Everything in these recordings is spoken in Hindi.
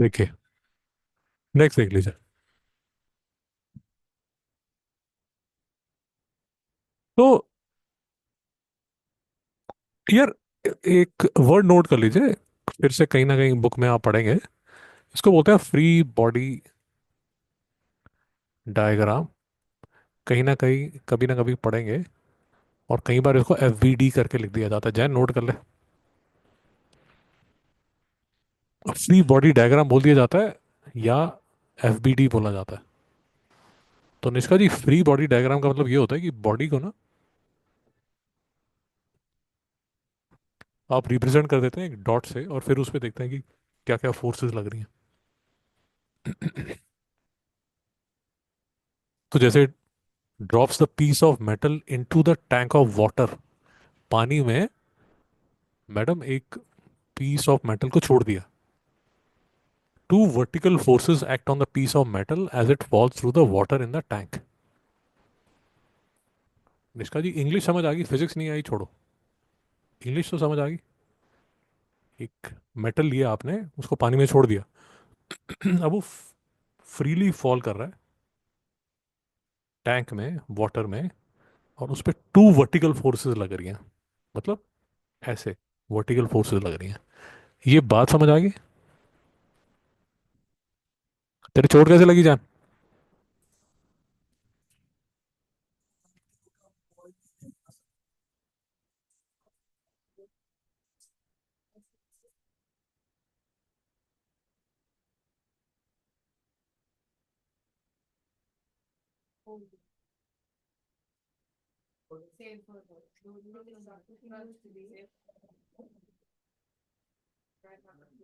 देखिए, नेक्स्ट देख लीजिए। तो यार, एक वर्ड नोट कर लीजिए, फिर से कहीं ना कहीं बुक में आप पढ़ेंगे। इसको बोलते हैं फ्री बॉडी डायग्राम। कहीं ना कहीं कभी ना कभी पढ़ेंगे। और कई बार इसको FBD करके लिख दिया जाता है, जैन नोट कर ले। फ्री बॉडी डायग्राम बोल दिया जाता है, या FBD बोला जाता है। तो निष्का जी, फ्री बॉडी डायग्राम का मतलब ये होता है कि बॉडी को ना आप रिप्रेजेंट कर देते हैं एक डॉट से, और फिर उस पर देखते हैं कि क्या क्या फोर्सेस लग रही हैं। तो जैसे drops the piece of metal into the tank of water. पानी में मैडम एक पीस ऑफ मेटल को छोड़ दिया। Two vertical forces act on the piece of metal as it falls through the water in the tank. Nishka ji, English समझ आ गई? फिजिक्स नहीं आई, छोड़ो। इंग्लिश तो समझ आ गई। एक मेटल लिया आपने, उसको पानी में छोड़ दिया। अब वो फ्रीली फॉल कर रहा है टैंक में, वाटर में। और उस पर टू वर्टिकल फोर्सेस लग रही हैं। मतलब ऐसे वर्टिकल फोर्सेस लग रही हैं। ये बात समझ आ गई? तेरे चोट कैसे लगी जान?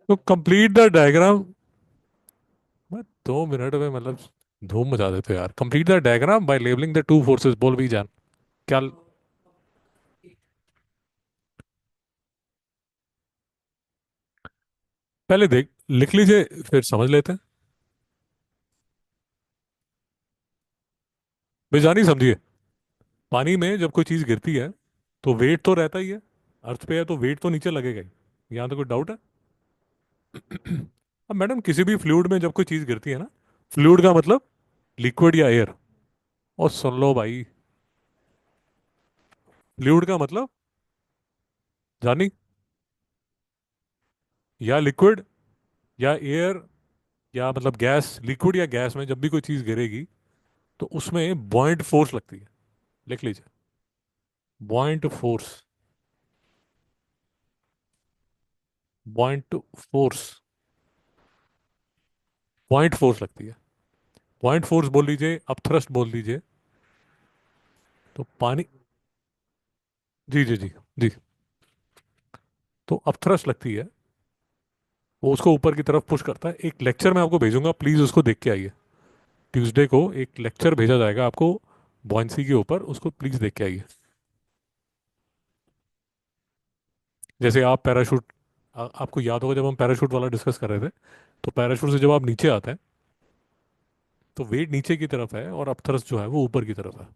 तो कंप्लीट द डायग्राम। मैं 2 मिनट में मतलब धूम मचा देते हो यार। Complete the diagram by labelling the two forces, बोल भी जान। क्या? पहले देख लिख लीजिए, फिर समझ लेते हैं। बेजानी समझिए। पानी में जब कोई चीज गिरती है तो वेट तो रहता ही है। अर्थ पे है तो वेट तो नीचे लगेगा ही। यहाँ तो कोई डाउट है? अब मैडम, किसी भी फ्लूइड में जब कोई चीज गिरती है ना, फ्लूइड का मतलब लिक्विड या एयर। और सुन लो भाई, फ्लूइड का मतलब जानी, या लिक्विड या एयर, या मतलब गैस। लिक्विड या गैस में जब भी कोई चीज गिरेगी तो उसमें बॉइंट फोर्स लगती है। लिख लीजिए, बॉइंट फोर्स। बॉइंट फोर्स। पॉइंट फोर्स लगती है। पॉइंट फोर्स बोल लीजिए, अपथ्रस्ट बोल लीजिए। तो पानी, जी जी जी जी, तो अपथ्रस्ट लगती है। वो उसको ऊपर की तरफ पुश करता है। एक लेक्चर मैं आपको भेजूंगा, प्लीज उसको देख के आइए। ट्यूसडे को एक लेक्चर भेजा जाएगा आपको बॉयंसी के ऊपर, उसको प्लीज देख के आइए। जैसे आप पैराशूट, आपको याद होगा जब हम पैराशूट वाला डिस्कस कर रहे थे, तो पैराशूट से जब आप नीचे आते हैं तो वेट नीचे की तरफ है और अपथ्रस्ट जो है वो ऊपर की तरफ है।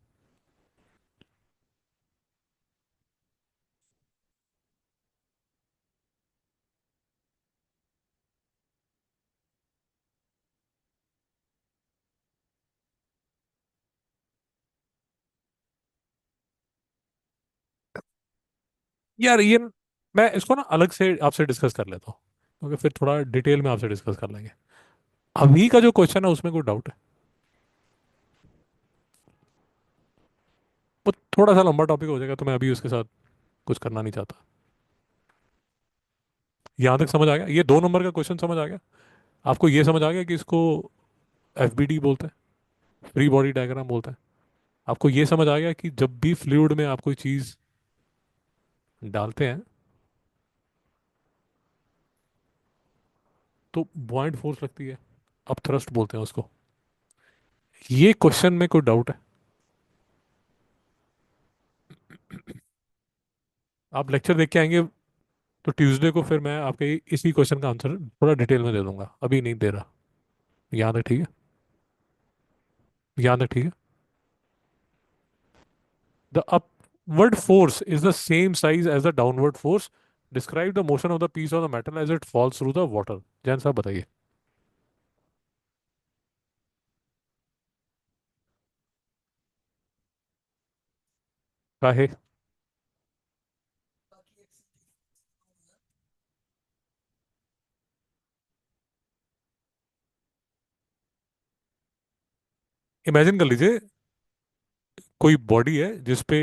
यार ये, मैं इसको ना अलग से आपसे डिस्कस कर लेता हूँ, क्योंकि फिर थोड़ा डिटेल में आपसे डिस्कस कर लेंगे। अभी का जो क्वेश्चन है उसमें कोई डाउट है? वो थोड़ा सा लंबा टॉपिक हो जाएगा, तो मैं अभी उसके साथ कुछ करना नहीं चाहता। यहाँ तक समझ आ गया? ये 2 नंबर का क्वेश्चन समझ आ गया आपको? ये समझ आ गया कि इसको FBD बोलते हैं, फ्री बॉडी डायग्राम बोलते हैं? आपको ये समझ आ गया कि जब भी फ्लूइड में आप कोई चीज डालते हैं तो बॉइंट फोर्स लगती है, अब थ्रस्ट बोलते हैं उसको। ये क्वेश्चन में कोई डाउट है? आप लेक्चर देख के आएंगे तो ट्यूसडे को फिर मैं आपके इसी क्वेश्चन का आंसर थोड़ा डिटेल में दे दूंगा, अभी नहीं दे रहा। याद है? ठीक है। याद है? ठीक है। The upward force is the same size as the downward force. Describe the motion of the piece of the metal as it falls through the water. Jain साहब बताइए। काहे? इमेजिन कर लीजिए, कोई बॉडी है जिसपे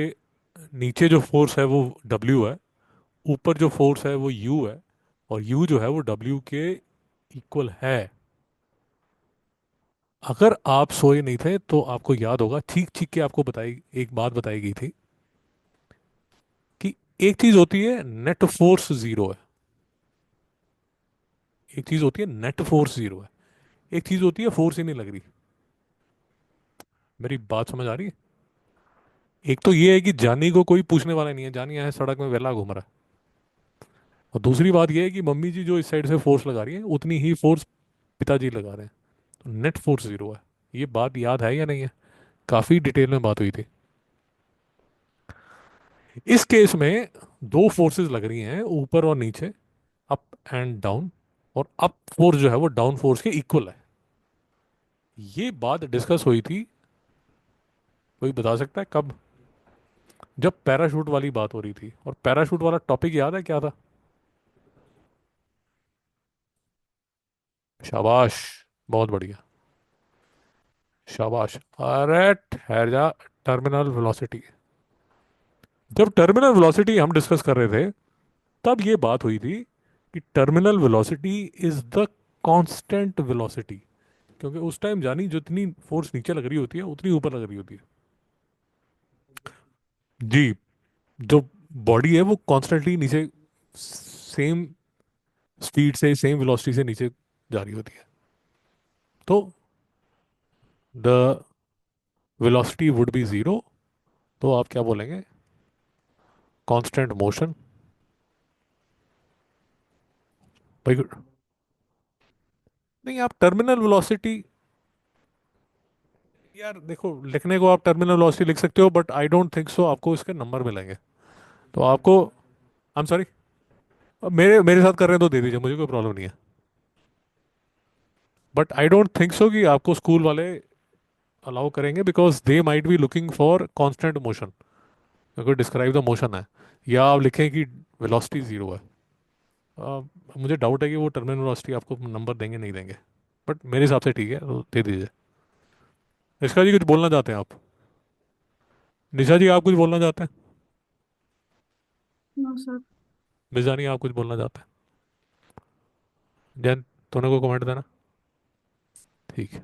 नीचे जो फोर्स है वो डब्ल्यू है, ऊपर जो फोर्स है वो यू है, और यू जो है वो डब्ल्यू के इक्वल है। अगर आप सोए नहीं थे तो आपको याद होगा, चीख चीख के आपको बताई एक बात बताई गई थी कि एक चीज होती है नेट फोर्स जीरो है, एक चीज होती है नेट फोर्स जीरो है, एक चीज होती है फोर्स ही नहीं लग रही। मेरी बात समझ आ रही है? एक तो ये है कि जानी को कोई पूछने वाला नहीं है, जानी है सड़क में वेला घूम रहा है। और दूसरी बात ये है कि मम्मी जी जो इस साइड से फोर्स लगा रही है उतनी ही फोर्स पिताजी लगा रहे हैं, तो नेट फोर्स जीरो है। ये बात याद है या नहीं है? काफी डिटेल में बात हुई थी। इस केस में दो फोर्सेस लग रही हैं, ऊपर और नीचे, अप एंड डाउन, और अप फोर्स जो है वो डाउन फोर्स के इक्वल है। ये बात डिस्कस हुई थी, कोई बता सकता है कब? जब पैराशूट वाली बात हो रही थी। और पैराशूट वाला टॉपिक याद है क्या था? शाबाश, बहुत बढ़िया, शाबाश। अरे ठहर जा, टर्मिनल वेलोसिटी। जब टर्मिनल वेलोसिटी हम डिस्कस कर रहे थे, तब ये बात हुई थी कि terminal velocity is the constant velocity, क्योंकि उस टाइम जानी जितनी फोर्स नीचे लग रही होती है उतनी ऊपर लग रही होती है। जी, जो बॉडी है वो कॉन्स्टेंटली नीचे, सेम स्पीड से, सेम वेलोसिटी से नीचे जा रही होती है। तो the velocity would be zero. तो आप क्या बोलेंगे? Constant motion. भाई नहीं, आप टर्मिनल वेलोसिटी, यार देखो, लिखने को आप टर्मिनल वेलोसिटी लिख सकते हो, but I don't think so आपको इसके नंबर मिलेंगे। तो आपको, आई एम सॉरी, मेरे मेरे साथ कर रहे हैं तो दे दीजिए, मुझे कोई प्रॉब्लम नहीं है। But I don't think so कि आपको स्कूल वाले अलाउ करेंगे, because they might be looking for constant motion, अगर डिस्क्राइब द मोशन है, या आप लिखें कि वेलोसिटी जीरो है। अ, मुझे डाउट है कि वो टर्मिनल वेलोसिटी आपको नंबर देंगे नहीं देंगे, बट मेरे हिसाब से ठीक है, तो दे दीजिए। निष्का जी कुछ बोलना चाहते हैं आप? निशा जी आप कुछ बोलना चाहते हैं? No sir. मिर्जानी आप कुछ बोलना चाहते हैं? जैन, तूने को कमेंट देना। ठीक है।